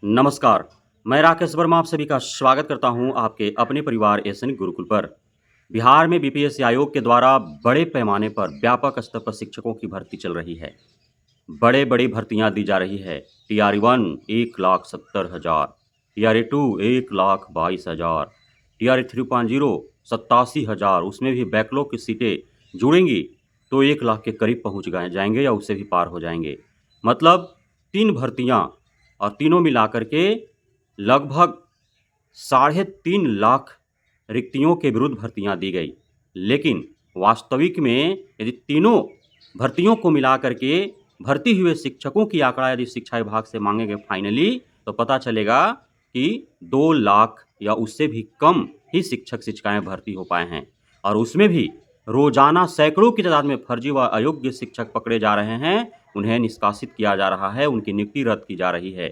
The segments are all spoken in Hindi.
नमस्कार, मैं राकेश वर्मा आप सभी का स्वागत करता हूं आपके अपने परिवार एसएन गुरुकुल पर। बिहार में बीपीएससी आयोग के द्वारा बड़े पैमाने पर व्यापक स्तर पर शिक्षकों की भर्ती चल रही है। बड़ी भर्तियां दी जा रही है। टीआरई 1 1,70,000, टीआरई 2 1,22,000, टीआरई 3.0 87,000, उसमें भी बैकलॉग की सीटें जुड़ेंगी तो 1 लाख के करीब पहुंच गए जाएंगे या उससे भी पार हो जाएंगे। मतलब 3 भर्तियां और तीनों मिलाकर के लगभग 3.5 लाख रिक्तियों के विरुद्ध भर्तियां दी गई। लेकिन वास्तविक में यदि तीनों भर्तियों को मिलाकर के भर्ती हुए शिक्षकों की आंकड़ा यदि शिक्षा विभाग से मांगेंगे फाइनली तो पता चलेगा कि 2 लाख या उससे भी कम ही शिक्षक शिक्षिकाएं भर्ती हो पाए हैं। और उसमें भी रोजाना सैकड़ों की तादाद में फर्जी व अयोग्य शिक्षक पकड़े जा रहे हैं, उन्हें निष्कासित किया जा रहा है, उनकी नियुक्ति रद्द की जा रही है।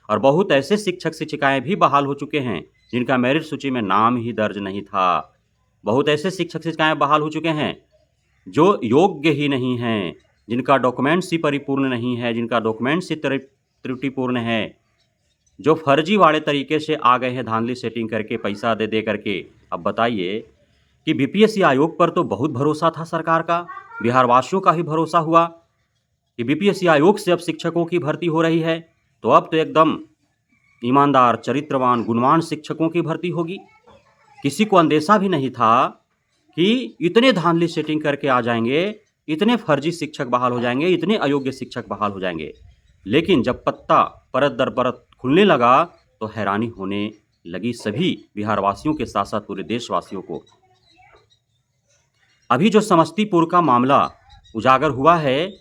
और बहुत ऐसे शिक्षक शिक्षिकाएं भी बहाल हो चुके हैं जिनका मेरिट सूची में नाम ही दर्ज नहीं था। बहुत ऐसे शिक्षक शिक्षिकाएं बहाल हो चुके हैं जो योग्य ही नहीं हैं, जिनका डॉक्यूमेंट्स ही परिपूर्ण नहीं है, जिनका डॉक्यूमेंट्स ही त्रुटिपूर्ण है, जो फर्जी वाले तरीके से आ गए हैं धांधली सेटिंग करके पैसा दे दे करके। अब बताइए कि बीपीएससी आयोग पर तो बहुत भरोसा था सरकार का, बिहारवासियों का ही भरोसा हुआ कि बीपीएससी आयोग से अब शिक्षकों की भर्ती हो रही है, तो अब तो एकदम ईमानदार, चरित्रवान, गुणवान शिक्षकों की भर्ती होगी। किसी को अंदेशा भी नहीं था कि इतने धांधली सेटिंग करके आ जाएंगे, इतने फर्जी शिक्षक बहाल हो जाएंगे, इतने अयोग्य शिक्षक बहाल हो जाएंगे। लेकिन जब पत्ता परत दर परत खुलने लगा तो हैरानी होने लगी सभी बिहारवासियों के साथ साथ पूरे देशवासियों को। अभी जो समस्तीपुर का मामला उजागर हुआ है,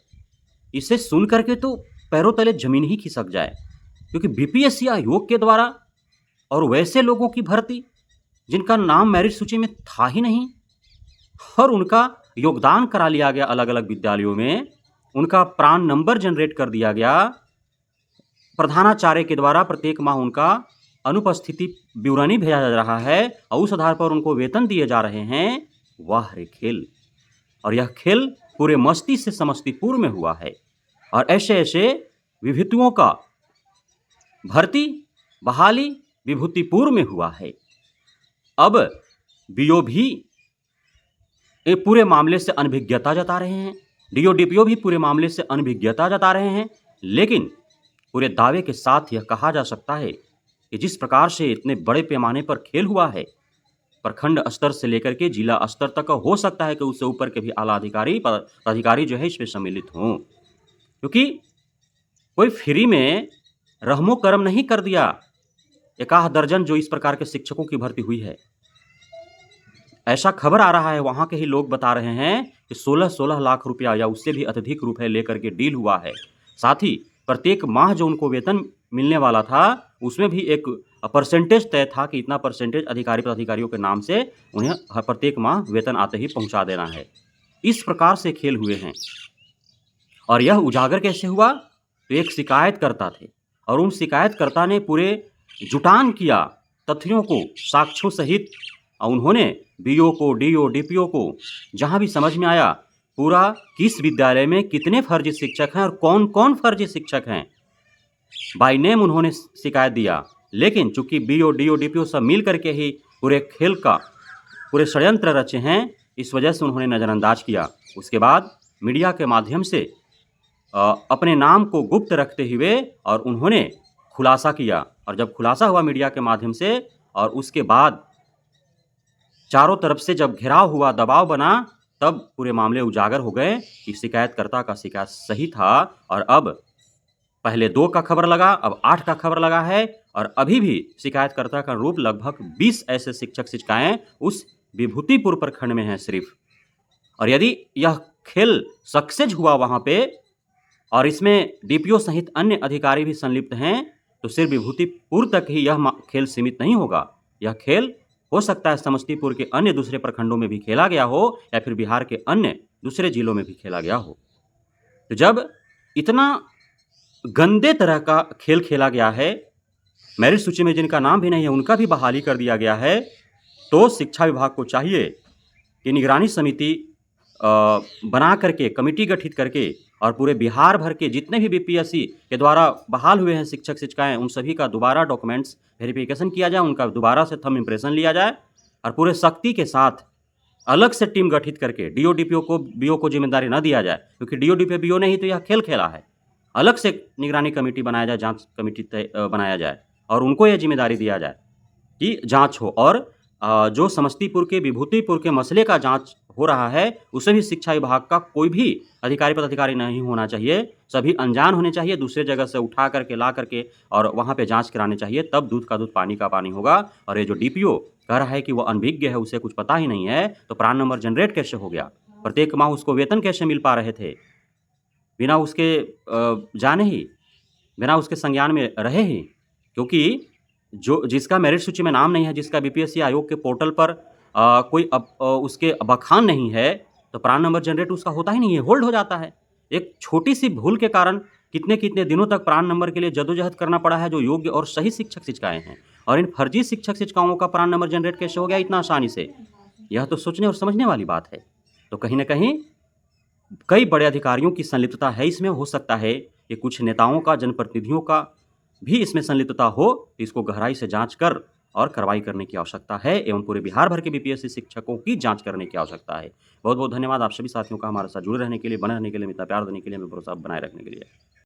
इसे सुन करके तो पैरों तले जमीन ही खिसक जाए, क्योंकि बीपीएससी आयोग के द्वारा और वैसे लोगों की भर्ती जिनका नाम मेरिट सूची में था ही नहीं और उनका योगदान करा लिया गया अलग अलग विद्यालयों में, उनका प्राण नंबर जनरेट कर दिया गया, प्रधानाचार्य के द्वारा प्रत्येक माह उनका अनुपस्थिति विवरणी भेजा जा रहा है और उस आधार पर उनको वेतन दिए जा रहे हैं। वाह रे खेल! और यह खेल पूरे मस्ती से समस्तीपुर में हुआ है। और ऐसे ऐसे विभूतियों का भर्ती बहाली विभूतिपुर में हुआ है। अब बीओ भी पूरे मामले से अनभिज्ञता जता रहे हैं, डीओ डीपीओ भी पूरे मामले से अनभिज्ञता जता रहे हैं। लेकिन पूरे दावे के साथ यह कहा जा सकता है कि जिस प्रकार से इतने बड़े पैमाने पर खेल हुआ है, प्रखंड स्तर से लेकर के जिला स्तर तक, हो सकता है कि उससे ऊपर के भी आला अधिकारी जो है इसमें सम्मिलित हों, क्योंकि कोई फ्री में रहमो करम नहीं कर दिया। 1 दर्जन जो इस प्रकार के शिक्षकों की भर्ती हुई है, ऐसा खबर आ रहा है, वहां के ही लोग बता रहे हैं कि 16-16 लाख रुपया या उससे भी अधिक रुपए लेकर के डील हुआ है। साथ ही प्रत्येक माह जो उनको वेतन मिलने वाला था उसमें भी एक परसेंटेज तय था कि इतना परसेंटेज अधिकारियों के नाम से उन्हें प्रत्येक माह वेतन आते ही पहुंचा देना है। इस प्रकार से खेल हुए हैं। और यह उजागर कैसे हुआ? तो एक शिकायतकर्ता थे और उन शिकायतकर्ता ने पूरे जुटान किया तथ्यों को साक्ष्यों सहित, और उन्होंने बीओ को, डीओ डीपीओ को, जहां भी समझ में आया पूरा किस विद्यालय में कितने फर्जी शिक्षक हैं और कौन कौन फर्जी शिक्षक हैं, बाय नेम उन्होंने शिकायत दिया। लेकिन चूंकि बीओ डीओ डीपीओ सब मिल करके ही पूरे खेल का पूरे षड्यंत्र रचे हैं, इस वजह से उन्होंने नज़रअंदाज किया। उसके बाद मीडिया के माध्यम से अपने नाम को गुप्त रखते हुए और उन्होंने खुलासा किया। और जब खुलासा हुआ मीडिया के माध्यम से और उसके बाद चारों तरफ से जब घेराव हुआ, दबाव बना, तब पूरे मामले उजागर हो गए कि शिकायतकर्ता का शिकायत सही था। और अब पहले 2 का खबर लगा, अब 8 का खबर लगा है। और अभी भी शिकायतकर्ता का रूप लगभग 20 ऐसे शिक्षक शिक्षिकाएं उस विभूतिपुर प्रखंड में हैं सिर्फ। और यदि यह खेल सक्सेस हुआ वहां पे और इसमें डीपीओ सहित अन्य अधिकारी भी संलिप्त हैं, तो सिर्फ विभूतिपुर तक ही यह खेल सीमित नहीं होगा। यह खेल हो सकता है समस्तीपुर के अन्य दूसरे प्रखंडों में भी खेला गया हो या फिर बिहार के अन्य दूसरे जिलों में भी खेला गया हो। तो जब इतना गंदे तरह का खेल खेला गया है, मेरिट सूची में जिनका नाम भी नहीं है उनका भी बहाली कर दिया गया है, तो शिक्षा विभाग को चाहिए कि निगरानी समिति बना करके, कमेटी गठित करके और पूरे बिहार भर के जितने भी बीपीएससी के द्वारा बहाल हुए हैं शिक्षक शिक्षिकाएं, उन सभी का दोबारा डॉक्यूमेंट्स वेरिफिकेशन किया जाए, उनका दोबारा से थंब इम्प्रेशन लिया जाए और पूरे सख्ती के साथ अलग से टीम गठित करके डीओ डीपीओ को बीओ को जिम्मेदारी न दिया जाए, क्योंकि डीओ डीपीओ बीओ ने ही तो यह खेल खेला है। अलग से निगरानी कमेटी बनाया जाए, जांच कमेटी बनाया जाए और उनको यह जिम्मेदारी दिया जाए कि जांच हो। और जो समस्तीपुर के विभूतिपुर के मसले का जांच हो रहा है, उसमें भी शिक्षा विभाग का कोई भी अधिकारी पदाधिकारी नहीं होना चाहिए, सभी अनजान होने चाहिए, दूसरे जगह से उठा करके ला करके और वहाँ पे जांच करानी चाहिए, तब दूध का दूध पानी का पानी होगा। और ये जो डीपीओ कह रहा है कि वो अनभिज्ञ है, उसे कुछ पता ही नहीं है, तो प्रान नंबर जनरेट कैसे हो गया? प्रत्येक माह उसको वेतन कैसे मिल पा रहे थे बिना उसके जाने ही, बिना उसके संज्ञान में रहे ही? क्योंकि जो जिसका मेरिट सूची में नाम नहीं है, जिसका बीपीएससी आयोग के पोर्टल पर कोई उसके बखान नहीं है, तो प्रान नंबर जनरेट उसका होता ही नहीं है, होल्ड हो जाता है। एक छोटी-सी भूल के कारण कितने-कितने दिनों तक प्रान नंबर के लिए जद्दोजहद करना पड़ा है, जो योग्य और सही शिक्षक-शिक्षिकाएँ हैं। और इन फर्जी शिक्षक-शिक्षिकाओं का प्रान नंबर जनरेट कैसे हो गया इतना आसानी से? यह तो सोचने और समझने वाली बात है। तो कहीं न कहीं कई बड़े अधिकारियों की संलिप्तता है इसमें। हो सकता है कि कुछ नेताओं का, जनप्रतिनिधियों का भी इसमें संलिप्तता हो, तो इसको गहराई से जांच कर और कार्रवाई करने की आवश्यकता है एवं पूरे बिहार भर के बीपीएससी शिक्षकों की जांच करने की आवश्यकता है। बहुत-बहुत धन्यवाद आप सभी साथियों का हमारे साथ जुड़े रहने के लिए, बने रहने के लिए, इतना प्यार देने के लिए, हमें भरोसा बनाए रखने के लिए।